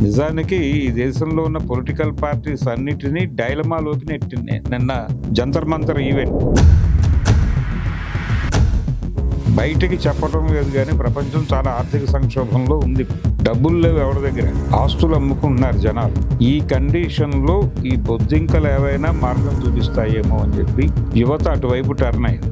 నిజానికి ఈ దేశంలో ఉన్న పొలిటికల్ పార్టీస్ అన్నిటినీ డైలమాలోకి నెట్టింది నిన్న జంతర్ మంతర్ ఈవెంట్. బయటికి చెప్పడం లేదు కానీ ప్రపంచం చాలా ఆర్థిక సంక్షోభంలో ఉంది. డబ్బులు లేవు ఎవరి దగ్గర, ఆస్తులు అమ్ముకుంటున్నారు జనాలు. ఈ కండిషన్లో ఈ బొద్దింకలు ఏవైనా మార్గం చూపిస్తాయేమో అని చెప్పి యువత అటువైపు టర్న్ అయింది.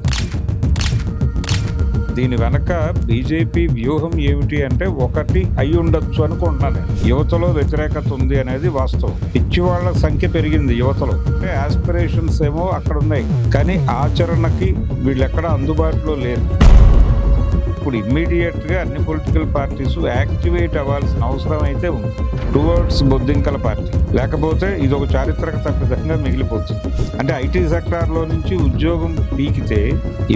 దీని వెనక బీజేపీ వ్యూహం ఏమిటి అంటే ఒకటి అయి ఉండొచ్చు అనుకుంటున్నాను. యువతలో వ్యతిరేకత ఉంది అనేది వాస్తవం. పిచ్చివాళ్ల సంఖ్య పెరిగింది యువతలో. అంటే ఆస్పిరేషన్స్ ఏమో అక్కడ ఉన్నాయి, కానీ ఆచరణకి వీళ్ళు ఎక్కడ అందుబాటులో లేరు. ఇప్పుడు ఇమ్మీడియట్గా అన్ని పొలిటికల్ పార్టీస్ యాక్టివేట్ అవ్వాల్సిన అవసరం అయితే ఉంది టువర్డ్స్ బొద్దింకల పార్టీ. లేకపోతే ఇది ఒక చారిత్రక తప్పిదంగా మిగిలిపోతుంది. అంటే ఐటీ సెక్టార్లో నుంచి ఉద్యోగం పీకితే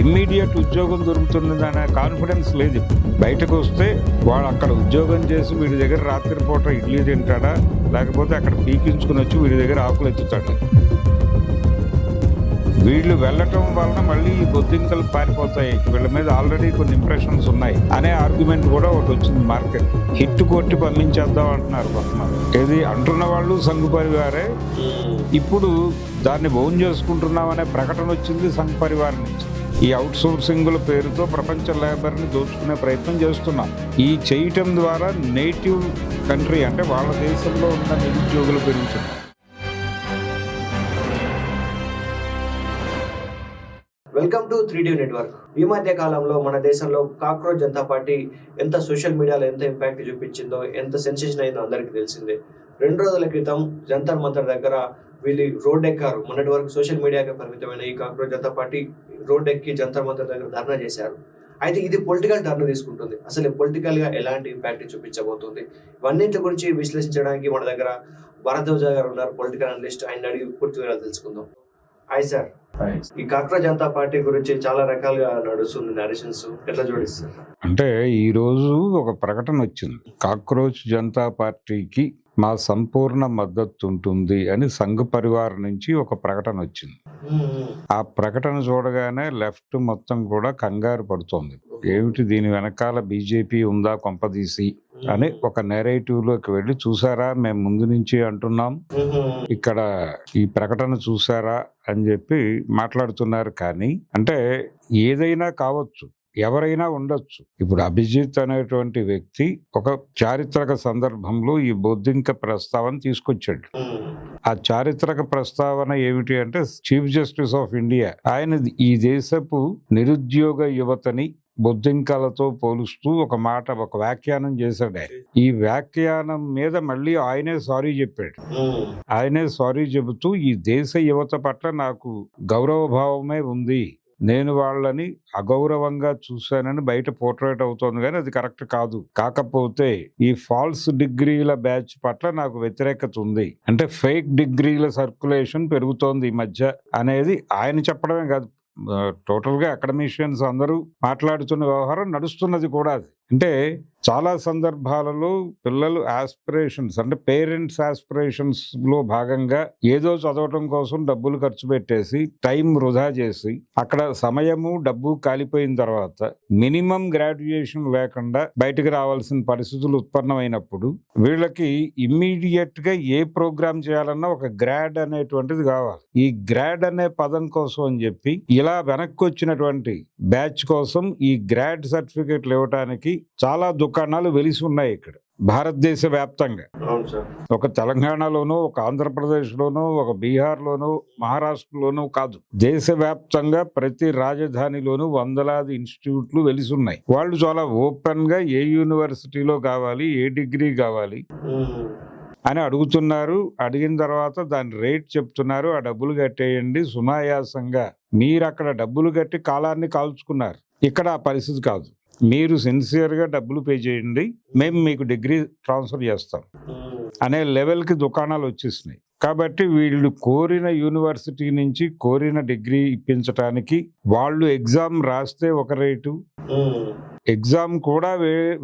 ఇమ్మీడియట్ ఉద్యోగం దొరుకుతుందనే కాన్ఫిడెన్స్ లేదు. బయటకు వస్తే వాడు అక్కడ ఉద్యోగం చేసి వీడి దగ్గర రాత్రిపూట ఇడ్లీ తింటాడా, లేకపోతే అక్కడ పీకించుకుని వచ్చి వీడి దగ్గర ఆకులు ఎత్తుతాడు. వీళ్ళు వెళ్ళటం వలన మళ్ళీ ఈ బొద్దింకలు పారిపోతాయి, వీళ్ళ మీద ఆల్రెడీ కొన్ని ఇంప్రెషన్స్ ఉన్నాయి అనే ఆర్గ్యుమెంట్ కూడా ఒకటి వచ్చింది. మార్కెట్ హిట్ కొట్టి పంపించేద్దాం అంటున్నారు కొంతమంది. ఏది అంటున్న వాళ్ళు సంఘ్ పరివారే. ఇప్పుడు దాన్ని బౌన్ చేసుకుంటున్నామనే ప్రకటన వచ్చింది సంఘ్ పరివార్ నుంచి. ఈ అవుట్ సోర్సింగ్ల పేరుతో ప్రపంచ లేబర్ని దోచుకునే ప్రయత్నం చేస్తున్నాం. ఈ చేయటం ద్వారా నేటివ్ కంట్రీ అంటే వాళ్ళ దేశంలో ఉన్న నిరుద్యోగులు పెరుగుతున్నారు. Welcome to 3D network. ఈ మధ్య కాలంలో మన దేశంలో కాక్రోచ్ జనతా పార్టీ ఎంత సోషల్ మీడియాలో ఎంత ఇంపాక్ట్ చూపించిందో, ఎంత సెన్సేషన్ అయిందో అందరికీ తెలిసిందే. 2 రోజుల క్రితం జంతర్ మంతర్ దగ్గర వీళ్ళు రోడ్ ఎక్కారు. మొన్నటి వరకు సోషల్ మీడియాకి పరిమితమైన ఈ కాక్రోచ్ జనతా పార్టీ రోడ్ ఎక్కి జంతర్ మంతర్ దగ్గర ధర్నా చేశారు. అయితే ఇది పొలిటికల్ టర్న్ తీసుకుంటుంది. అసలు పొలిటికల్గా ఎలాంటి ఇంపాక్ట్ చూపించబోతుంది, ఇవన్నింటి గురించి విశ్లేషించడానికి మన దగ్గర భరద్వాజ గారు ఉన్నారు, పొలిటికల్ అనలిస్ట్. ఆయన అడిగి పూర్తిగా తెలుసుకుందాం. Hi sir. ఈ కాక్రోచ్ జనతా పార్టీ గురించి చాలా రకాలుగా నడుస్తుంది నరేషన్స్, ఎట్లా జోడిస్తారు? అంటే ఈ రోజు ఒక ప్రకటన వచ్చింది, కాక్రోచ్ జనతా పార్టీకి మా సంపూర్ణ మద్దతు ఉంటుంది అని సంఘ్ పరివార్ నుంచి ఒక ప్రకటన వచ్చింది. ఆ ప్రకటన చూడగానే లెఫ్ట్ మొత్తం కూడా కంగారు పడుతోంది. ఏమిటి దీని వెనకాల బీజేపీ ఉందా కొంపదీసి అని ఒక నెరేటివ్ లోకి వెళ్ళి, చూసారా మేము ముందు నుంచి అంటున్నాం, ఇక్కడ ఈ ప్రకటన చూసారా అని చెప్పి మాట్లాడుతున్నారు. కానీ అంటే ఏదైనా కావచ్చు, ఎవరైనా ఉండొచ్చు. ఇప్పుడు అభిజిత్ అనేటువంటి వ్యక్తి ఒక చారిత్రక సందర్భంలో ఈ బొద్దింక ప్రస్తావన తీసుకొచ్చాడు. ఆ చారిత్రక ప్రస్తావన ఏమిటి అంటే, చీఫ్ జస్టిస్ ఆఫ్ ఇండియా ఆయన ఈ దేశపు నిరుద్యోగ యువతని బొద్దింకలతో పోలుస్తూ ఒక వ్యాఖ్యానం చేశాడు. ఈ వ్యాఖ్యానం మీద మళ్ళీ ఆయనే సారీ చెప్పాడు. ఆయనే సారీ చెబుతూ ఈ దేశ యువత పట్ల నాకు గౌరవ భావమే ఉంది, నేను వాళ్ళని అగౌరవంగా చూశానని బయట పోర్ట్రేట్ అవుతోంది, కానీ అది కరెక్ట్ కాదు. కాకపోతే ఈ ఫాల్స్ డిగ్రీల బ్యాచ్ పట్ల నాకు వ్యతిరేకత ఉంది, అంటే ఫేక్ డిగ్రీల సర్క్యులేషన్ పెరుగుతోంది ఈ మధ్య అనేది ఆయన చెప్పడమే కాదు, టోటల్గా అకాడమిషియన్స్ అందరూ మాట్లాడుతున్న వ్యవహారం నడుస్తున్నది కూడా. అది అంటే చాలా సందర్భాలలో పిల్లలు ఆస్పిరేషన్స్ అంటే పేరెంట్స్ ఆస్పిరేషన్స్ లో భాగంగా ఏదో చదవటం కోసం డబ్బులు ఖర్చు పెట్టేసి టైం వృధా చేసి అక్కడ సమయము డబ్బు కాలిపోయిన తర్వాత మినిమం గ్రాడ్యుయేషన్ లేకుండా బయటకు రావాల్సిన పరిస్థితులు ఉత్పన్నమైనప్పుడు వీళ్ళకి ఇమ్మీడియట్ గా ఏ ప్రోగ్రామ్ చేయాలన్నా ఒక గ్రాడ్ అనేటువంటిది కావాలి. ఈ గ్రాడ్ అనే పదం కోసం అని చెప్పి ఇలా వెనక్కి వచ్చినటువంటి బ్యాచ్ కోసం ఈ గ్రాడ్ సర్టిఫికేట్లు ఇవ్వటానికి చాలా దుకాణాలు వెలిసి ఉన్నాయి ఇక్కడ భారతదేశ వ్యాప్తంగా. ఒక తెలంగాణలోనూ, ఒక ఆంధ్రప్రదేశ్లోనూ, ఒక బీహార్లోనూ, మహారాష్ట్రలోనూ కాదు, దేశవ్యాప్తంగా ప్రతి రాజధానిలోనూ వందలాది ఇన్స్టిట్యూట్లు వెలిసి ఉన్నాయి. వాళ్ళు చాలా ఓపెన్ గా ఏ యూనివర్సిటీలో కావాలి, ఏ డిగ్రీ కావాలి అని అడుగుతున్నారు. అడిగిన తర్వాత దాని రేట్ చెప్తున్నారు, ఆ డబ్బులు కట్టేయండి సునాయాసంగా. మీరు అక్కడ డబ్బులు కట్టి కాలాన్ని కాల్చుకున్నారు. ఇక్కడ ఆ పరిస్థితి కాదు. మీరు సిన్సియర్గా డబ్బులు పే చేయండి, మేము మీకు డిగ్రీ ట్రాన్స్ఫర్ చేస్తాం అనే లెవెల్కి దుకాణాలు వచ్చేసినాయి. కాబట్టి వీళ్ళు కోరిన యూనివర్సిటీ నుంచి కోరిన డిగ్రీ ఇప్పించడానికి వాళ్ళు ఎగ్జామ్ రాస్తే ఒక రేటు, ఎగ్జామ్ కూడా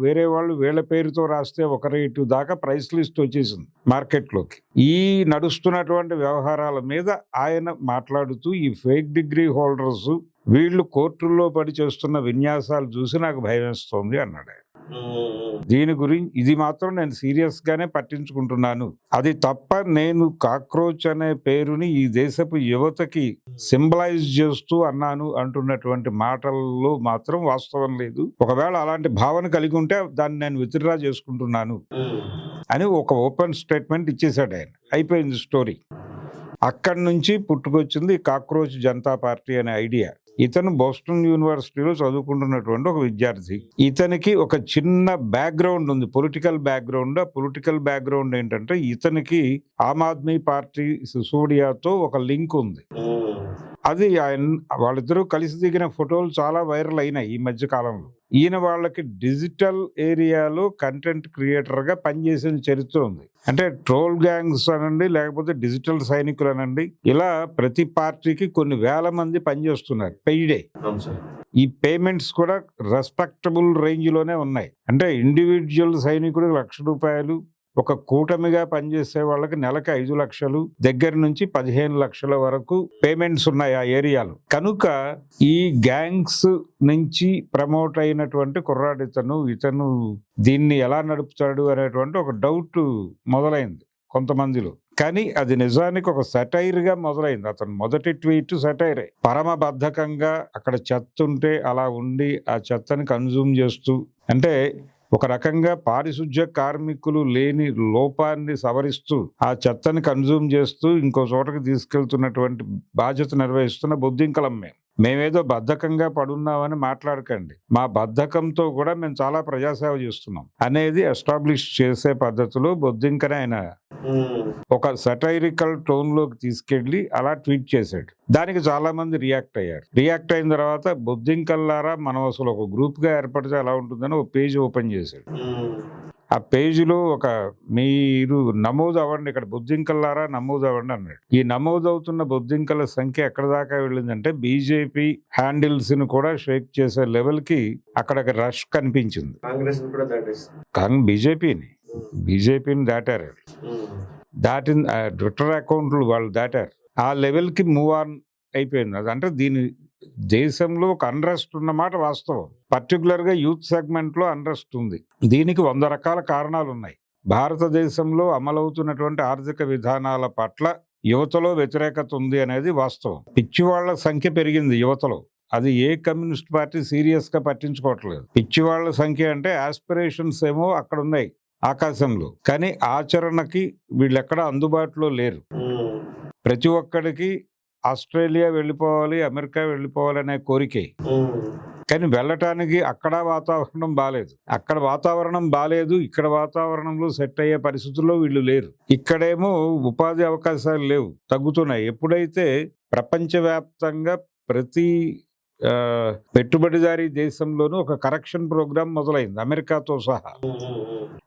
వేరే వాళ్ళు వీళ్ళ పేరుతో రాస్తే ఒక రేటు దాకా ప్రైస్ లిస్ట్ వచ్చేసింది మార్కెట్లోకి. ఈ నడుస్తున్నటువంటి వ్యవహారాల మీద ఆయన మాట్లాడుతూ ఈ ఫేక్ డిగ్రీ హోల్డర్స్ వీళ్ళు కోర్టుల్లో పడి చేస్తున్న విన్యాసాలు చూసి నాకు భయం వేస్తోంది అన్నాడు. దీని గురించి ఇది మాత్రం నేను సీరియస్ గానే పట్టించుకుంటున్నాను. అది తప్ప నేను కాక్రోచ్ అనే పేరుని ఈ దేశపు యువతకి సింబలైజ్ చేస్తూ అన్నాను అంటున్నటువంటి మాటల్లో మాత్రం వాస్తవం లేదు. ఒకవేళ అలాంటి భావన కలిగి ఉంటే దాన్ని నేను విత్డ్రా చేసుకుంటున్నాను అని ఒక ఓపెన్ స్టేట్మెంట్ ఇచ్చేశాడు ఆయన. అయిపోయింది స్టోరీ. అక్కడి నుంచి పుట్టుకొచ్చింది కాక్రోచ్ జనతా పార్టీ అనే ఐడియా. ఇతను బోస్టన్ యూనివర్సిటీలో చదువుకుంటున్నటువంటి ఒక విద్యార్థి. ఇతనికి ఒక చిన్న బ్యాక్గ్రౌండ్ ఉంది, పొలిటికల్ బ్యాక్గ్రౌండ్. ఆ పొలిటికల్ బ్యాక్గ్రౌండ్ ఏంటంటే ఇతనికి ఆమ్ ఆద్మీ పార్టీ సిసోడియాతో ఒక లింక్ ఉంది. అది వాళ్ళిద్దరూ కలిసి దిగిన ఫోటోలు చాలా వైరల్ అయినాయి ఈ మధ్య కాలంలో. ఈయన వాళ్ళకి డిజిటల్ ఏరియాలో కంటెంట్ క్రియేటర్ గా పనిచేసిన చరిత్ర ఉంది. అంటే ట్రోల్ గ్యాంగ్స్ అనండి, లేకపోతే డిజిటల్ సైనికులు అనండి, ఇలా ప్రతి పార్టీకి కొన్ని వేల మంది పనిచేస్తున్నారు పెయిడే. ఈ పేమెంట్స్ కూడా రెస్పెక్టబుల్ రేంజ్ లోనే ఉన్నాయి. అంటే ఇండివిజువల్ సైనికుడు ₹1,00,000, ఒక కూటమిగా పనిచేసే వాళ్ళకి నెలకి 5 లక్షలు దగ్గర నుంచి 15 లక్షల వరకు పేమెంట్స్ ఉన్నాయి ఆ ఏరియాలో. కనుక ఈ గ్యాంగ్స్ నుంచి ప్రమోట్ అయినటువంటి కుర్రాడు ఇతను దీన్ని ఎలా నడుపుతాడు అనేటువంటి ఒక డౌట్ మొదలైంది కొంతమందిలో. కానీ అది నిజానికి ఒక సెటైర్ గా మొదలైంది. అతను మొదటి ట్వీట్ సెటైరే. పరమబద్ధకంగా అక్కడ చెత్త ఉంటే అలా ఉండి ఆ చెత్తని కన్జ్యూమ్ చేస్తూ, అంటే ఒక రకంగా పారిశుధ్య కార్మికులు లేని లోపాన్ని సవరిస్తూ ఆ చెత్తని కన్జ్యూమ్ చేస్తూ ఇంకో చోటకి తీసుకెళ్తున్నటువంటి బాధ్యత నిర్వహిస్తున్న బొద్దింకలం మేమేదో బద్ధకంగా పడున్నామని మాట్లాడకండి. మా బద్ధకంతో కూడా మేము చాలా ప్రజాసేవ చేస్తున్నాం అనేది ఎస్టాబ్లిష్ చేసే పద్ధతిలో బొద్దింకనే ఆయన ఒక సటైరికల్ టోన్ లోకి తీసుకెళ్లి అలా ట్వీట్ చేశాడు. దానికి చాలా మంది రియాక్ట్ అయ్యారు. రియాక్ట్ అయిన తర్వాత బొద్దింకల్లారా మనం అసలు ఒక గ్రూప్ గా ఏర్పడితే ఎలా ఉంటుందని ఒక పేజ్ ఓపెన్ చేశాడు. ఆ పేజీలో మీరు నమోదు అవ్వండి, ఇక్కడ బొద్దింకల్లారా నమోదు అవ్వండి అన్నాడు. ఈ నమోదవుతున్న బొద్దింకల సంఖ్య ఎక్కడ దాకా వెళ్ళిందంటే బీజేపీ హ్యాండిల్స్ ని కూడా షేక్ చేసే లెవెల్ కి అక్కడ రష్ కనిపించింది. బీజేపీని దాటారు. ట్విట్టర్ అకౌంట్లు వాళ్ళు దాటారు. ఆ లెవెల్ కి మూవ్ ఆన్ అయిపోయింది. అదంటే దీని దేశంలో ఒక అన్రెస్ట్ ఉన్నమాట వాస్తవం. పర్టికులర్ గా యూత్ సెగ్మెంట్ లో అన్రెస్ట్ ఉంది. దీనికి 100 రకాల కారణాలు ఉన్నాయి. భారతదేశంలో అమలవుతున్నటువంటి ఆర్థిక విధానాల పట్ల యువతలో వ్యతిరేకత ఉంది అనేది వాస్తవం. పిచ్చివాళ్ల సంఖ్య పెరిగింది యువతలో. అది ఏ కమ్యూనిస్ట్ పార్టీ సీరియస్ గా పట్టించుకోవట్లేదు. పిచ్చివాళ్ల సంఖ్య అంటే ఆస్పిరేషన్స్ ఏమో అక్కడ ఉన్నాయి ఆకాశంలో, కానీ ఆచరణకి వీళ్ళెక్కడ అందుబాటులో లేరు. ప్రతి ఒక్కడికి ఆస్ట్రేలియా వెళ్ళిపోవాలి, అమెరికా వెళ్ళిపోవాలి అనే కోరికే. కానీ వెళ్ళటానికి అక్కడ వాతావరణం బాలేదు, అక్కడ వాతావరణం బాలేదు, ఇక్కడ వాతావరణంలో సెట్ అయ్యే పరిస్థితుల్లో వీళ్ళు లేరు. ఇక్కడేమో ఉపాధి అవకాశాలు లేవు, తగ్గుతున్నాయి. ఎప్పుడైతే ప్రపంచవ్యాప్తంగా ప్రతి పెట్టుబడిదారీ దేశంలోనూ ఒక కరెక్షన్ ప్రోగ్రామ్ మొదలైంది, అమెరికాతో సహా.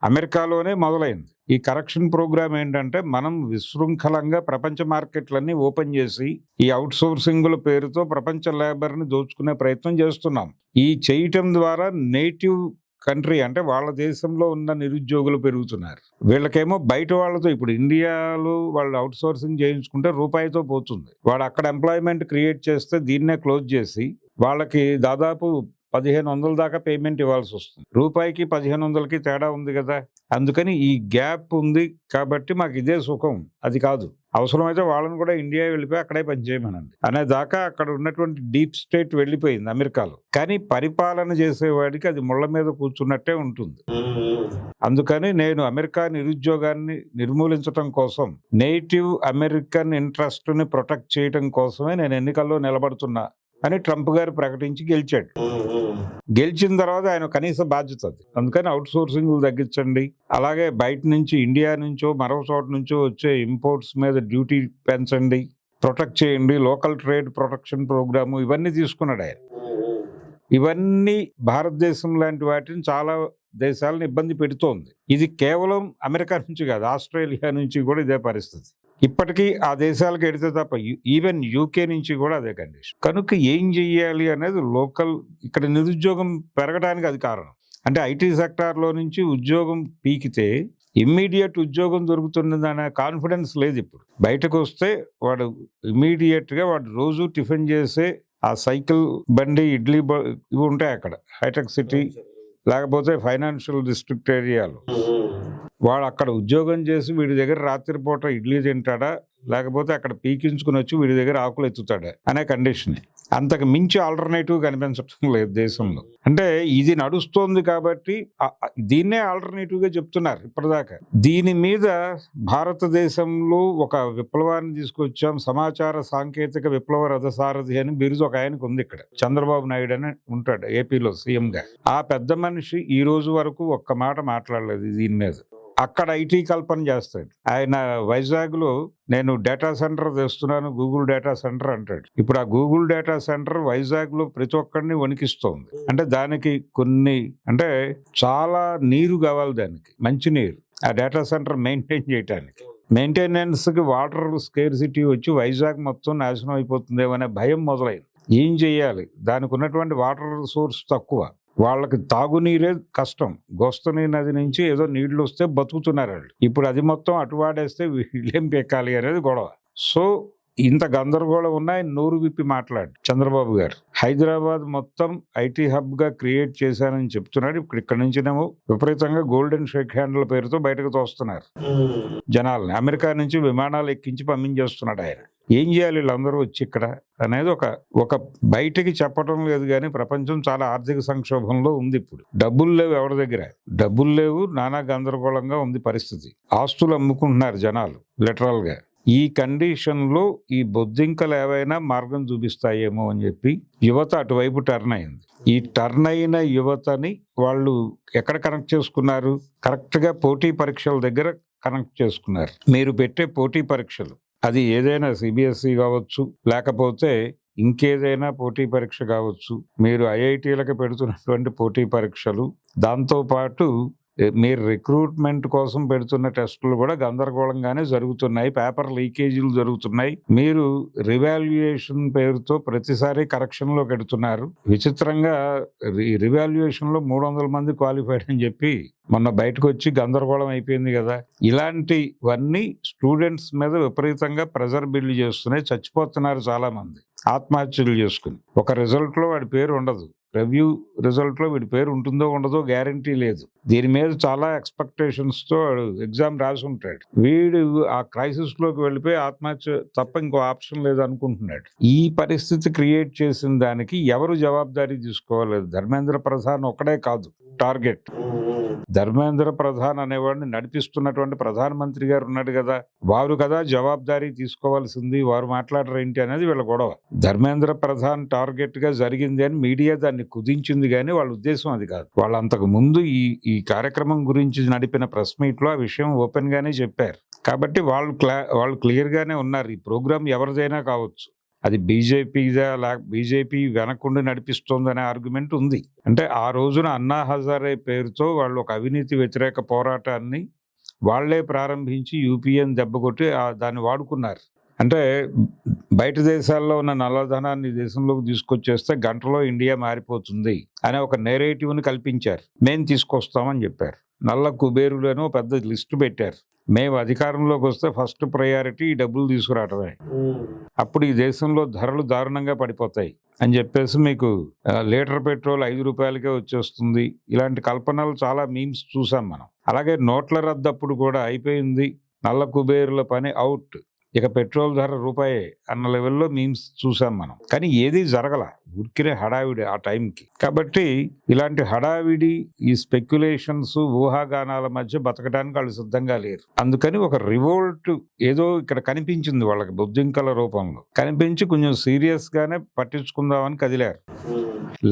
అమెరికాలోనే మొదలైంది. ఈ కరెక్షన్ ప్రోగ్రామ్ ఏంటంటే మనం విశృంఖలంగా ప్రపంచ మార్కెట్లన్నీ ఓపెన్ చేసి ఈ అవుట్ సోర్సింగుల పేరుతో ప్రపంచ లేబర్ ని దోచుకునే ప్రయత్నం చేస్తున్నాం. ఈ చేయటం ద్వారా నేటివ్ కంట్రీ అంటే వాళ్ళ దేశంలో ఉన్న నిరుద్యోగులు పెరుగుతున్నారు. వీళ్ళకేమో బయట వాళ్ళతో, ఇప్పుడు ఇండియాలో వాళ్ళు అవుట్ సోర్సింగ్ చేయించుకుంటే రూపాయితో పోతుంది. వాడు అక్కడ ఎంప్లాయ్మెంట్ క్రియేట్ చేస్తే దీన్నే క్లోజ్ చేసి వాళ్ళకి దాదాపు 1500 దాకా పేమెంట్ ఇవ్వాల్సి వస్తుంది. రూపాయికి 1500కి తేడా ఉంది కదా. అందుకని ఈ గ్యాప్ ఉంది కాబట్టి మాకు ఇదే సుఖం, అది కాదు. అవసరమైతే వాళ్ళని కూడా ఇండియా వెళ్ళిపోయి అక్కడే పనిచేయమనండి అనేదాకా అక్కడ ఉన్నటువంటి డీప్ స్టేట్ వెళ్ళిపోయింది అమెరికాలో. కానీ పరిపాలన చేసేవాడికి అది ముళ్ళ మీద కూర్చున్నట్టే ఉంటుంది. అందుకని నేను అమెరికా నిరుద్యోగాన్ని నిర్మూలించడం కోసం, నేటివ్ అమెరికన్ ఇంట్రెస్ట్ ని ప్రొటెక్ట్ చేయడం కోసమే నేను ఎన్నికల్లో నిలబడుతున్నా అని ట్రంప్ గారు ప్రకటించి గెలిచాడు. గెలిచిన తర్వాత ఆయన కనీస బాధ్యత అది. అందుకని అవుట్ సోర్సింగ్ తగ్గించండి, అలాగే బయట నుంచి ఇండియా నుంచో మరో చోట నుంచో వచ్చే ఇంపోర్ట్స్ మీద డ్యూటీ పెంచండి, ప్రొటెక్ట్ చేయండి, లోకల్ ట్రేడ్ ప్రొటెక్షన్ ప్రోగ్రాము, ఇవన్నీ తీసుకున్నాడు ఆయన. ఇవన్నీ భారతదేశం లాంటి వాటిని చాలా దేశాలను ఇబ్బంది పెడుతోంది. ఇది కేవలం అమెరికా నుంచి కాదు, ఆస్ట్రేలియా నుంచి కూడా ఇదే పరిస్థితి. ఇప్పటికీ ఆ దేశాలకు ఎడితే తప్ప ఈవెన్ యూకే నుంచి కూడా అదే కండిషన్. కనుక ఏం చెయ్యాలి అనేది లోకల్, ఇక్కడ నిరుద్యోగం పెరగడానికి అది కారణం. అంటే ఐటీ సెక్టార్లో నుంచి ఉద్యోగం పీకితే ఇమ్మీడియట్ ఉద్యోగం దొరుకుతున్నదనే కాన్ఫిడెన్స్ లేదు. ఇప్పుడు బయటకు వస్తే వాడు ఇమ్మీడియట్ గా వాడు రోజు టిఫిన్ చేసే ఆ సైకిల్ బండి, ఇడ్లీ ఇవి ఉంటాయి అక్కడ హైటెక్ సిటీ లేకపోతే ఫైనాన్షియల్ డిస్ట్రిక్ట్ ఏరియాలో. వాడు అక్కడ ఉద్యోగం చేసి వీడి దగ్గర రాత్రిపూట ఇడ్లీ తింటాడా, లేకపోతే అక్కడ పీకించుకుని వచ్చి వీడి దగ్గర ఆకులు ఎత్తుతాడా అనే కండిషన్. అంతకు మించి ఆల్టర్నేటివ్ కనిపించడం లేదు దేశంలో. అంటే ఇది నడుస్తోంది కాబట్టి దీన్నే ఆల్టర్నేటివ్ గా చెప్తున్నారు ఇప్పటిదాకా. దీని మీద భారతదేశంలో ఒక విప్లవాన్ని తీసుకొచ్చాం, సమాచార సాంకేతిక విప్లవ రథసారథి అని బిరుదు ఒక ఆయనకు ఉంది ఇక్కడ. చంద్రబాబు నాయుడు అని ఉంటాడు ఏపీలో సీఎం గా. ఆ పెద్ద మనిషి ఈ రోజు వరకు ఒక్క మాట మాట్లాడలేదు దీని మీద. అక్కడ ఐటీ కల్పన చేస్తాడు ఆయన. వైజాగ్ లో నేను డేటా సెంటర్ తెస్తున్నాను, గూగుల్ డేటా సెంటర్ అంటాడు. ఇప్పుడు ఆ గూగుల్ డేటా సెంటర్ వైజాగ్ లో ప్రతి ఒక్కరిని వణికిస్తోంది. అంటే దానికి అంటే చాలా నీరు కావాలి, దానికి మంచి నీరు ఆ డేటా సెంటర్ మెయింటైన్ చేయడానికి. మెయింటెనెన్స్ కి వాటర్ స్కేర్సిటీ వచ్చి వైజాగ్ మొత్తం నాశనం అయిపోతుందేమో అనే భయం మొదలైంది. ఏం చెయ్యాలి, దానికి ఉన్నటువంటి వాటర్ సోర్స్ తక్కువ, వాళ్ళకి తాగునీరే కష్టం. గోస్తని నది నుంచి ఏదో నీళ్లు వస్తే బతుకుతున్నారు వాళ్ళు. ఇప్పుడు అది మొత్తం అటు వాడేస్తే వీళ్ళేం పెక్కాలి అనేది గొడవ. సో ఇంత గందరగోళం ఉన్నాయి. నోరు విప్పి మాట్లాడు చంద్రబాబు గారు. హైదరాబాద్ మొత్తం ఐటీ హబ్ గా క్రియేట్ చేశానని చెప్తున్నాడు. ఇక్కడ నుంచినేమో విపరీతంగా గోల్డెన్ షేక్ హ్యాండ్ల పేరుతో బయటకు తోస్తున్నారు జనాల్ని. అమెరికా నుంచి విమానాలు ఎక్కించి పంపించేస్తున్నాడు ఆయన. ఏం చేయాలి వీళ్ళందరూ వచ్చి ఇక్కడ అనేది ఒక బయటికి చెప్పడం లేదు. కానీ ప్రపంచం చాలా ఆర్థిక సంక్షోభంలో ఉంది. ఇప్పుడు డబ్బులు లేవు, ఎవరి దగ్గర డబ్బులు లేవు, నానా గందరగోళంగా ఉంది పరిస్థితి. ఆస్తులు అమ్ముకుంటున్నారు జనాలు లిటరల్ గా. ఈ కండిషన్ లో ఈ బొద్దింకలు ఏవైనా మార్గం చూపిస్తాయేమో అని చెప్పి యువత అటువైపు టర్న్ అయింది. ఈ టర్న్ అయిన యువతని వాళ్ళు ఎక్కడ కనెక్ట్ చేసుకున్నారు? కరెక్ట్ గా పోటీ పరీక్షల దగ్గర కనెక్ట్ చేసుకున్నారు. మీరు పెట్టే పోటీ పరీక్షలు, అది ఏదైనా సిబిఎస్ఈ కావచ్చు, లేకపోతే ఇంకేదైనా పోటీ పరీక్ష కావచ్చు, మీరు ఐఐటీలకు పెడుతున్నటువంటి పోటీ పరీక్షలు, దాంతోపాటు మీరు రిక్రూట్మెంట్ కోసం పెడుతున్న టెస్టులు కూడా గందరగోళంగానే జరుగుతున్నాయి. పేపర్ లీకేజీలు జరుగుతున్నాయి. మీరు రివాల్యుయేషన్ పేరుతో ప్రతిసారి కరెక్షన్లో పెడుతున్నారు. విచిత్రంగా రివాల్యుయేషన్ లో 300 మంది క్వాలిఫైడ్ అని చెప్పి మొన్న బయటకు వచ్చి గందరగోళం అయిపోయింది కదా. ఇలాంటివన్నీ స్టూడెంట్స్ మీద విపరీతంగా ప్రెజర్ బిల్డ్ చేస్తున్నాయి. చచ్చిపోతున్నారు చాలా మంది ఆత్మహత్యలు చేసుకుని. ఒక రిజల్ట్ లో వాడి పేరు ఉండదు, రివ్యూ రిజల్ట్ లో వీడి పేరు ఉంటుందో ఉండదో గ్యారంటీ లేదు. దీని మీద చాలా ఎక్స్పెక్టేషన్స్ తో ఎగ్జామ్ రాసి ఉంటాడు. వీడు ఆ క్రైసిస్ లోకి వెళ్ళిపోయి ఆత్మహత్య తప్ప ఇంకో ఆప్షన్ లేదు అనుకుంటున్నాడు. ఈ పరిస్థితి క్రియేట్ చేసిన దానికి ఎవరు జవాబుదారీ తీసుకోవాలి? ధర్మేంద్ర ప్రధాన్ ఒక్కడే కాదు టార్గెట్. ధర్మేంద్ర ప్రధాన్ అనేవాడిని నడిపిస్తున్నటువంటి ప్రధానమంత్రి గారు ఉన్నాడు కదా, వారు కదా జవాబుదారీ తీసుకోవాల్సింది. వారు మాట్లాడరు ఏంటి అనేది వీళ్ళ గొడవ. ధర్మేంద్ర ప్రధాన్ టార్గెట్ గా జరిగింది అని మీడియా దాన్ని కుదించింది, కానీ వాళ్ళ ఉద్దేశం అది కాదు. వాళ్ళు అంతకు ముందు ఈ కార్యక్రమం గురించి నడిపిన ప్రెస్ మీట్ లో ఆ విషయం ఓపెన్ గానే చెప్పారు. కాబట్టి వాళ్ళు క్లియర్ గానే ఉన్నారు. ఈ ప్రోగ్రామ్ ఎవరిదైనా కావచ్చు, అది బీజేపీదా బీజేపీ వెనకుండి నడిపిస్తోందనే ఆర్గ్యుమెంట్ ఉంది. అంటే ఆ రోజున అన్నా హజారే పేరుతో వాళ్ళు ఒక అవినీతి వ్యతిరేక పోరాటాన్ని వాళ్లే ప్రారంభించి యూపీఏని దెబ్బకొట్టి దాన్ని వాడుకున్నారు. అంటే బయట దేశాల్లో ఉన్న నల్లధనాన్ని దేశంలోకి తీసుకొచ్చేస్తే గంటలో ఇండియా మారిపోతుంది అనే ఒక నేరేటివ్ని కల్పించారు. మేము తీసుకొస్తామని చెప్పారు. నల్ల కుబేరులను పెద్ద లిస్టు పెట్టారు. మేము అధికారంలోకి వస్తే ఫస్ట్ ప్రయారిటీ ఈ డబ్బులు తీసుకురావటమే, అప్పుడు ఈ దేశంలో ధరలు దారుణంగా పడిపోతాయి అని చెప్పేసి మీకు లీటర్ పెట్రోల్ 5 రూపాయలకే వచ్చేస్తుంది. ఇలాంటి కల్పనలు చాలా మీమ్స్ చూసాం మనం. అలాగే నోట్ల రద్దప్పుడు కూడా అయిపోయింది, నల్ల కుబేరుల పని అవుట్, ఇక పెట్రోల్ ధర రూపాయే అన్న లెవెల్లో మీమ్స్ చూసాం మనం. కానీ ఏది జరగల, ఉరికినే హడావిడి ఆ టైంకి. కాబట్టి ఇలాంటి హడావిడి, ఈ స్పెక్యులేషన్స్, ఊహాగానాల మధ్య బతకడానికి వాళ్ళు సిద్ధంగా లేరు. అందుకని ఒక రివోల్ట్ ఏదో ఇక్కడ కనిపించింది వాళ్ళకి బొద్దింకల రూపంలో. కనిపించి కొంచెం సీరియస్ గానే పట్టించుకుందామని కదిలారు.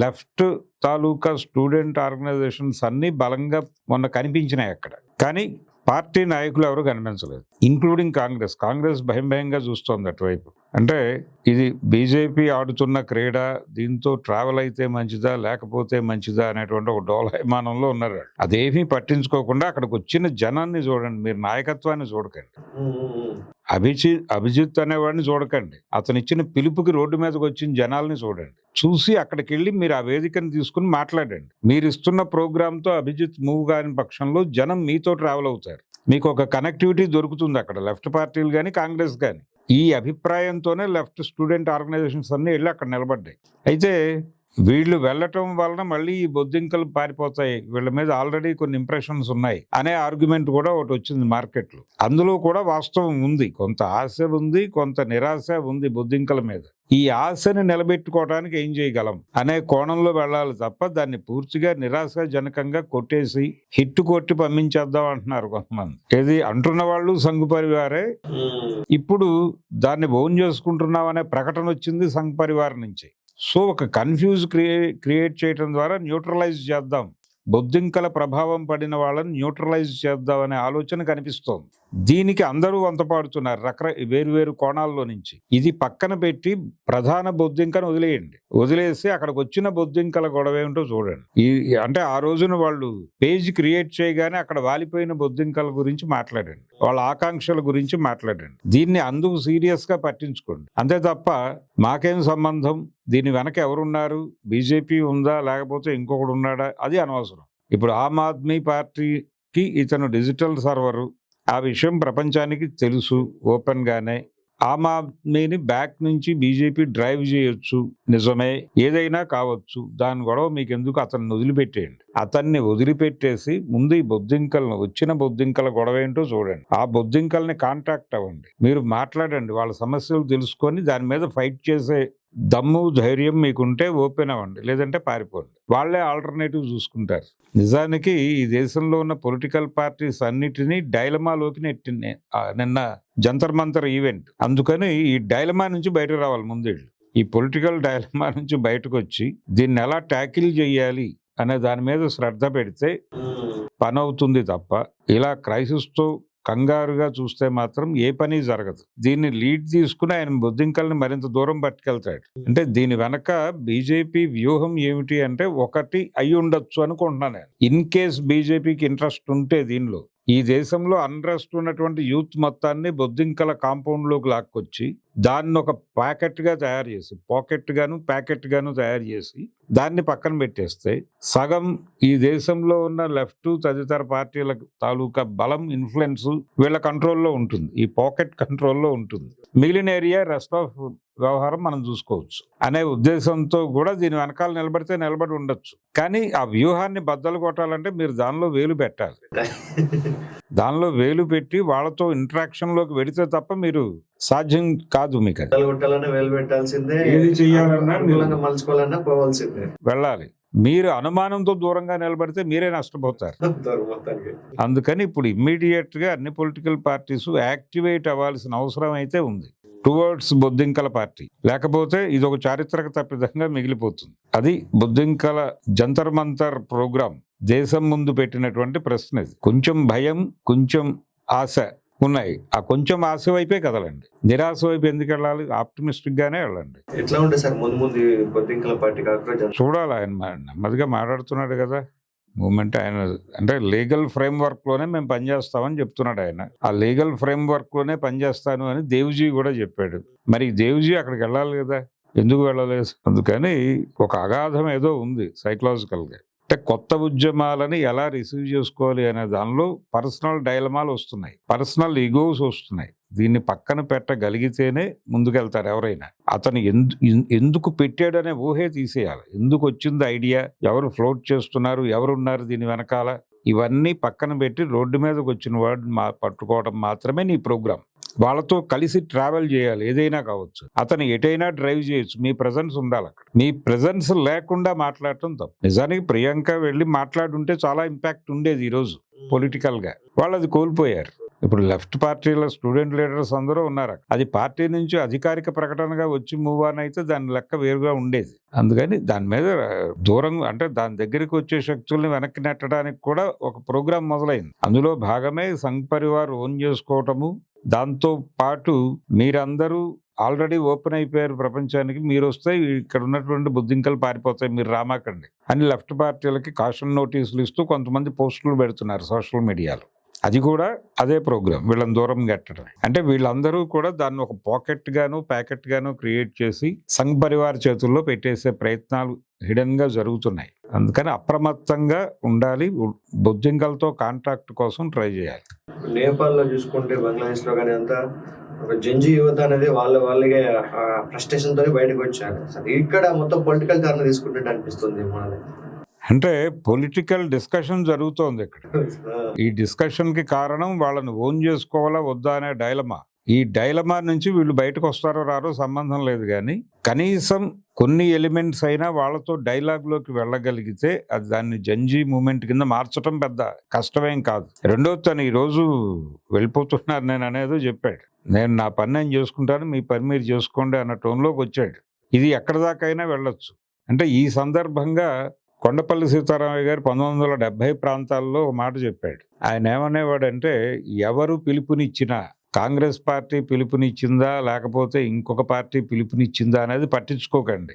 లెఫ్ట్ తాలూకా స్టూడెంట్ ఆర్గనైజేషన్స్ అన్ని బలంగా మొన్న కనిపించినాయి అక్కడ. కానీ పార్టీ నాయకులు ఎవరు కనిపించలేదు, ఇంక్లూడింగ్ కాంగ్రెస్ భయంగా చూస్తోంది అటువైపు. అంటే ఇది బీజేపీ ఆడుతున్న క్రీడ, దీంతో ట్రావెల్ అయితే మంచిదా లేకపోతే మంచిదా అనేటువంటి ఒక డోలాయమానంలో ఉన్నారు. అదేమీ పట్టించుకోకుండా అక్కడికి వచ్చిన జనాన్ని చూడండి, మీరు నాయకత్వాన్ని చూడకండి. అభిజిత్ అనేవాడిని చూడకండి, అతను ఇచ్చిన పిలుపుకి రోడ్డు మీదకి వచ్చిన జనాల్ని చూడండి. చూసి అక్కడికి వెళ్ళి మీరు ఆ వేదికను తీసుకుని మాట్లాడండి. మీరు ఇస్తున్న ప్రోగ్రాంతో అభిజిత్ మూవ్ కాని పక్షంలో జనం మీతో ట్రావెల్ అవుతారు. మీకు ఒక కనెక్టివిటీ దొరుకుతుంది అక్కడ, లెఫ్ట్ పార్టీలు కానీ కాంగ్రెస్ కానీ. ఈ అభిప్రాయంతోనే లెఫ్ట్ స్టూడెంట్ ఆర్గనైజేషన్స్ అన్ని వెళ్ళి అక్కడ నిలబడ్డాయి. అయితే వీళ్ళు వెళ్ళటం వలన మళ్ళీ ఈ బొద్దింకలు పారిపోతాయి, వీళ్ళ మీద ఆల్రెడీ కొన్ని ఇంప్రెషన్స్ ఉన్నాయి అనే ఆర్గ్యుమెంట్ కూడా ఒకటి వచ్చింది మార్కెట్లో. అందులో కూడా వాస్తవం ఉంది, కొంత ఆశ ఉంది, కొంత నిరాశ ఉంది బొద్దింకల మీద. ఈ ఆశని నిలబెట్టుకోవడానికి ఏం చేయగలం అనే కోణంలో వెళ్ళాలి తప్ప దాన్ని పూర్తిగా నిరాశాజనకంగా కొట్టేసి హిట్ కొట్టి పంపించేద్దాం అంటున్నారు కొంతమంది. ఏది అంటున్న వాళ్ళు సంఘ్ పరివారే. ఇప్పుడు దాన్ని ఓన్ చేసుకుంటున్నాం అనే ప్రకటన వచ్చింది సంఘ్ పరివార్ నుంచి. సో ఒక కన్ఫ్యూజ్ క్రియేట్ చేయడం ద్వారా న్యూట్రలైజ్ చేద్దాం, బొద్దింకల ప్రభావం పడిన వాళ్ళని న్యూట్రలైజ్ చేద్దాం అనే ఆలోచన కనిపిస్తోంది. దీనికి అందరూ వంతపాడుతున్నారు వేరు కోణాల్లో నుంచి. ఇది పక్కన పెట్టి ప్రధాన బొద్దింకను వదిలేసి అక్కడికి వచ్చిన బొద్దింకల గొడవ ఏమిటో చూడండి. అంటే ఆ రోజున వాళ్ళు పేజ్ క్రియేట్ చేయగానే అక్కడ వాలిపోయిన బొద్దింకల గురించి మాట్లాడండి, వాళ్ళ ఆకాంక్షల గురించి మాట్లాడండి. దీన్ని అందుకు సీరియస్ గా పట్టించుకోండి, అంతే తప్ప మాకేం సంబంధం, దీని వెనక ఎవరున్నారు, బీజేపీ ఉందా లేకపోతే ఇంకొకడు ఉన్నాడా, అది అనవసరం. ఇప్పుడు ఆమ్ ఆద్మీ పార్టీకి ఇతను డిజిటల్ సర్వరు, ఆ విషయం ప్రపంచానికి తెలుసు ఓపెన్ గానే. ఆమ్ ఆద్మీని బ్యాక్ నుంచి బీజేపీ డ్రైవ్ చేయొచ్చు, నిజమే, ఏదైనా కావచ్చు, దాని గొడవ మీకు ఎందుకు, అతన్ని వదిలిపెట్టేయండి. అతన్ని వదిలిపెట్టేసి ముందు ఈ బొద్దింకలను, వచ్చిన బొద్దింకల గొడవ ఏంటో చూడండి, ఆ బొద్దింకల్ని కాంటాక్ట్ అవ్వండి, మీరు మాట్లాడండి, వాళ్ళ సమస్యలు తెలుసుకొని దాని మీద ఫైట్ చేసే దమ్ము ధైర్యం మీకుంటే ఓపెన్ అవ్వండి, లేదంటే పారిపోండి. వాళ్లే ఆల్టర్నేటివ్ చూసుకుంటారు. నిజానికి ఈ దేశంలో ఉన్న పొలిటికల్ పార్టీస్ అన్నిటినీ డైలమాలోకి నెట్టింది నిన్న జంతర్ మంతర్ ఈవెంట్. అందుకని ఈ డైలమా నుంచి బయటకు రావాలి ముందేళ్ళు. ఈ పొలిటికల్ డైలమా నుంచి బయటకు వచ్చి దీన్ని ఎలా ట్యాకిల్ చేయాలి అనే దాని మీద శ్రద్ధ పెడితే పని అవుతుంది తప్ప ఇలా క్రైసిస్తో కంగారుగా చూస్తే మాత్రం ఏ పని జరగదు. దీన్ని లీడ్ తీసుకుని ఆయన బొద్దింకల్ని మరింత దూరం పట్టుకెళ్తాడు. అంటే దీని వెనక బీజేపీ వ్యూహం ఏమిటి అంటే ఒకటి అయి ఉండొచ్చు అనుకుంటున్నాను నేను. ఇన్ కేస్ బీజేపీకి ఇంట్రెస్ట్ ఉంటే దీనిలో ఈ దేశంలో అన్రెస్ట్ ఉన్నటువంటి యూత్ మొత్తాన్ని బొద్దింకల కాంపౌండ్ లోకి లాక్కొచ్చి దాన్ని ఒక పాకెట్ గాను తయారు చేసి దాన్ని పక్కన పెట్టేస్తే సగం ఈ దేశంలో ఉన్న లెఫ్ట్ తదితర పార్టీల తాలూకా బలం, ఇన్ఫ్లుయెన్స్ వీళ్ళ కంట్రోల్లో ఉంటుంది, ఈ పాకెట్ కంట్రోల్లో ఉంటుంది. మిగిలిన ఏరియా రెస్ట్ ఆఫ్ వ్యవహారం మనం చూసుకోవచ్చు అనే ఉద్దేశంతో కూడా దీని వెనకాల నిలబడి ఉండొచ్చు. కానీ ఆ వ్యూహాన్ని బద్దలు కొట్టాలంటే మీరు దానిలో వేలు పెట్టాలి. దానిలో వేలు పెట్టి వాళ్ళతో ఇంటరాక్షన్ లోకి వెడితే తప్ప మీరు సాధ్యం కాదు. మీకు వెళ్ళాలి. మీరు అనుమానంతో దూరంగా నిలబడితే మీరే నష్టపోతారు. అందుకని ఇప్పుడు ఇమ్మీడియట్ గా అన్ని పొలిటికల్ పార్టీస్ యాక్టివేట్ అవ్వాల్సిన అవసరం అయితే ఉంది టువర్డ్స్ బొద్దింకల పార్టీ. లేకపోతే ఇది ఒక చారిత్రక తప్పిదంగా మిగిలిపోతుంది. అది బొద్దింకల జంతర్ మంతర్ ప్రోగ్రాం దేశం ముందు పెట్టినటువంటి ప్రశ్న. ఇది కొంచెం భయం, కొంచెం ఆశ ఉన్నాయి. ఆ కొంచెం ఆశ వైపే కదలండి, నిరాశ వైపు ఎందుకు వెళ్ళాలి? ఆప్టిమిస్టిక్ గానే వెళ్ళండి. ఎట్లా ఉంటుంది సార్ ముందు బొద్దింకల పార్టీ చూడాలి. ఆయన నెమ్మదిగా మాట్లాడుతున్నాడు కదా మూమెంట్. ఆయన అంటే లీగల్ ఫ్రేమ్ వర్క్ లోనే మేము పనిచేస్తామని చెప్తున్నాడు ఆయన. ఆ లీగల్ ఫ్రేమ్ వర్క్ లోనే పనిచేస్తాను అని దేవ్జీ కూడా చెప్పాడు. మరి దేవ్జీ అక్కడికి వెళ్ళాలి కదా, ఎందుకు వెళ్ళలేదు? అందుకని ఒక అగాధం ఏదో ఉంది సైకలాజికల్ గా. అంటే కొత్త ఉద్యమాలని ఎలా రిసీవ్ చేసుకోవాలి అనే దానిలో పర్సనల్ డైలమాలు వస్తున్నాయి, పర్సనల్ ఈగోస్ వస్తున్నాయి. దీన్ని పక్కన పెట్టగలిగితేనే ముందుకెళ్తారు ఎవరైనా. అతను ఎందుకు పెట్టాడనే ఊహే తీసేయాలి. ఎందుకు వచ్చింది ఐడియా, ఎవరు ఫ్లోట్ చేస్తున్నారు, ఎవరున్నారు దీని వెనకాల, ఇవన్నీ పక్కన పెట్టి రోడ్డు మీదకి వచ్చిన వాడు పట్టుకోవడం మాత్రమే నీ ప్రోగ్రామ్. వాళ్ళతో కలిసి ట్రావెల్ చేయాలి, ఏదైనా కావచ్చు. అతను ఎటైనా డ్రైవ్ చేయొచ్చు, మీ ప్రెజెన్స్ ఉండాలి అక్కడ. మీ ప్రెజెన్స్ లేకుండా మాట్లాడటం తప్పు. నిజానికి ప్రియాంక వెళ్ళి మాట్లాడుంటే చాలా ఇంపాక్ట్ ఉండేది ఈరోజు పొలిటికల్ గా. వాళ్ళు అది కోల్పోయారు. ఇప్పుడు లెఫ్ట్ పార్టీల స్టూడెంట్ లీడర్స్ అందరూ ఉన్నారు. అది పార్టీ నుంచి అధికారిక ప్రకటనగా వచ్చి మూవ్ ఆన్ అయితే దాని లెక్క వేరుగా ఉండేది. అందుకని దాని మీద దూరం అంటే దాని దగ్గరికి వచ్చే శక్తుల్ని వెనక్కి నెట్టడానికి కూడా ఒక ప్రోగ్రాం మొదలైంది. అందులో భాగమే సంఘ్ పరివార్ ఓన్ చేసుకోవటము. దాంతో పాటు మీరందరూ ఆల్రెడీ ఓపెన్ అయిపోయారు ప్రపంచానికి, మీరు వస్తే ఇక్కడ ఉన్నటువంటి బొద్దింకలు పారిపోతాయి, మీరు రామాకండి అని లెఫ్ట్ పార్టీలకి కాషన్ నోటీసులు ఇస్తూ కొంతమంది పోస్టులు పెడుతున్నారు సోషల్ మీడియాలో. అది కూడా అదే ప్రోగ్రాం, వీళ్ళని దూరం కట్టడం. అంటే వీళ్ళందరూ కూడా దాన్ని ఒక పాకెట్ గాను ప్యాకెట్ గాను క్రియేట్ చేసి సంఘ్ పరివార్ చేతుల్లో పెట్టేసే ప్రయత్నాలు హిడెన్ గా జరుగుతున్నాయి. అందుకని అప్రమత్తంగా ఉండాలి, బొద్దింకలతో కాంటాక్ట్ కోసం ట్రై చేయాలి. నేపాల్లో చూసుకుంటే, బంగ్లాదేశ్ లో కానీ అంతా ఒక జంజి యువత అనేది వాళ్ళకే ఫ్రస్ట్రేషన్ తోనే బయటకు వచ్చారు. అసలు ఇక్కడ మొత్తం పొలిటికల్ టర్న్ తీసుకుంటున్నట్టు అనిపిస్తుంది మనది. అంటే పొలిటికల్ డిస్కషన్ జరుగుతోంది ఇక్కడ. ఈ డిస్కషన్ కి కారణం వాళ్ళని ఓన్ చేసుకోవాలా వద్దా అనే డైలమా. ఈ డైలమా నుంచి వీళ్ళు బయటకు వస్తారో రారో సంబంధం లేదు, కానీ కనీసం కొన్ని ఎలిమెంట్స్ అయినా వాళ్ళతో డైలాగ్ లోకి వెళ్ళగలిగితే అది దాన్ని జంజీ మూమెంట్ కింద మార్చడం పెద్ద కష్టమేం కాదు. రెండోది, తను ఈ రోజు వెళ్ళిపోతున్నారు నేను అనేదో చెప్పాడు. నేను నా పని నేను చేసుకుంటాను, మీ పని మీరు చేసుకోండి అన్న టోన్లోకి వచ్చాడు. ఇది ఎక్కడి దాకైనా వెళ్ళొచ్చు. అంటే ఈ సందర్భంగా కొండపల్లి సీతారామయ్య గారు 1970 ప్రాంతాల్లో ఒక మాట చెప్పాడు. ఆయన ఏమనేవాడంటే, ఎవరు పిలుపునిచ్చినా, కాంగ్రెస్ పార్టీ పిలుపునిచ్చిందా లేకపోతే ఇంకొక పార్టీ పిలుపునిచ్చిందా అనేది పట్టించుకోకండి.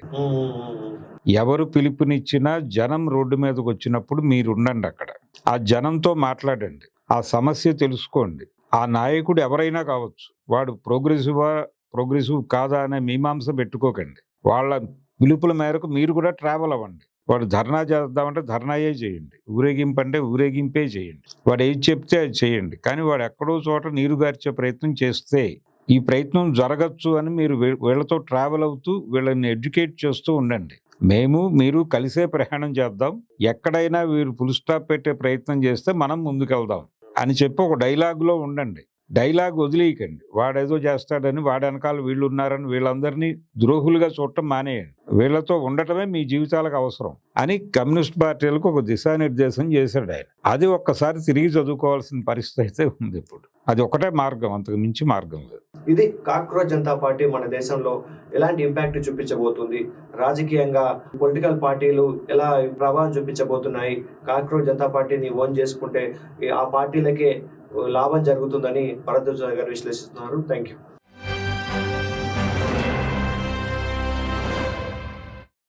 ఎవరు పిలుపునిచ్చినా జనం రోడ్డు మీదకి వచ్చినప్పుడు మీరు ఉండండి అక్కడ. ఆ జనంతో మాట్లాడండి, ఆ సమస్య తెలుసుకోండి. ఆ నాయకుడు ఎవరైనా కావచ్చు, వాడు ప్రోగ్రెసివ్ కాదా అనే మీమాంస పెట్టుకోకండి. వాళ్ళ పిలుపుల మేరకు మీరు కూడా ట్రావెల్ అవ్వండి. వాడు ధర్నా చేద్దామంటే ధర్నాయే చేయండి, ఊరేగింపు అంటే ఊరేగింపే చేయండి, వాడు ఏది చెప్తే అది చేయండి. కానీ వాడు ఎక్కడో చోట నీరు గార్చే ప్రయత్నం చేస్తే ఈ ప్రయత్నం జరగచ్చు అని మీరు వీళ్ళతో ట్రావెల్ అవుతూ వీళ్ళని ఎడ్యుకేట్ చేస్తూ ఉండండి. మీరు కలిసే ప్రయాణం చేద్దాం, ఎక్కడైనా వీరు ఫుల్ స్టాప్ పెట్టే ప్రయత్నం చేస్తే మనం ముందుకెళ్దాం అని చెప్పి ఒక డైలాగ్లో ఉండండి. డైలాగ్ వదిలేయకండి. వాడేదో చేస్తాడని, వాడి వెనకాల వీళ్ళు ఉన్నారని వీళ్ళందరినీ ద్రోహులుగా చూడటం మానేయండి. వీళ్ళతో ఉండటమే మీ జీవితాలకు అవసరం అని కమ్యూనిస్ట్ పార్టీలకు ఒక దిశానిర్దేశం చేశాడు ఆయన. అది ఒక్కసారి తిరిగి చదువుకోవాల్సిన పరిస్థితి అయితే ఉంది ఇప్పుడు. అది ఒకటే మార్గం, అంతకు మించి మార్గం లేదు. ఇది కాక్రోచ్ జనతా పార్టీ మన దేశంలో ఎలాంటి ఇంపాక్ట్ చూపించబోతుంది, రాజకీయంగా పొలిటికల్ పార్టీలు ఎలా ప్రభావం చూపించబోతున్నాయి, కాక్రోచ్ జనతా పార్టీని ఓన్ చేసుకుంటే ఆ పార్టీలకే లాభం జరుగుతుందని భరద్వాజ్ గారు విశ్లేషిస్తున్నారు. Thank you.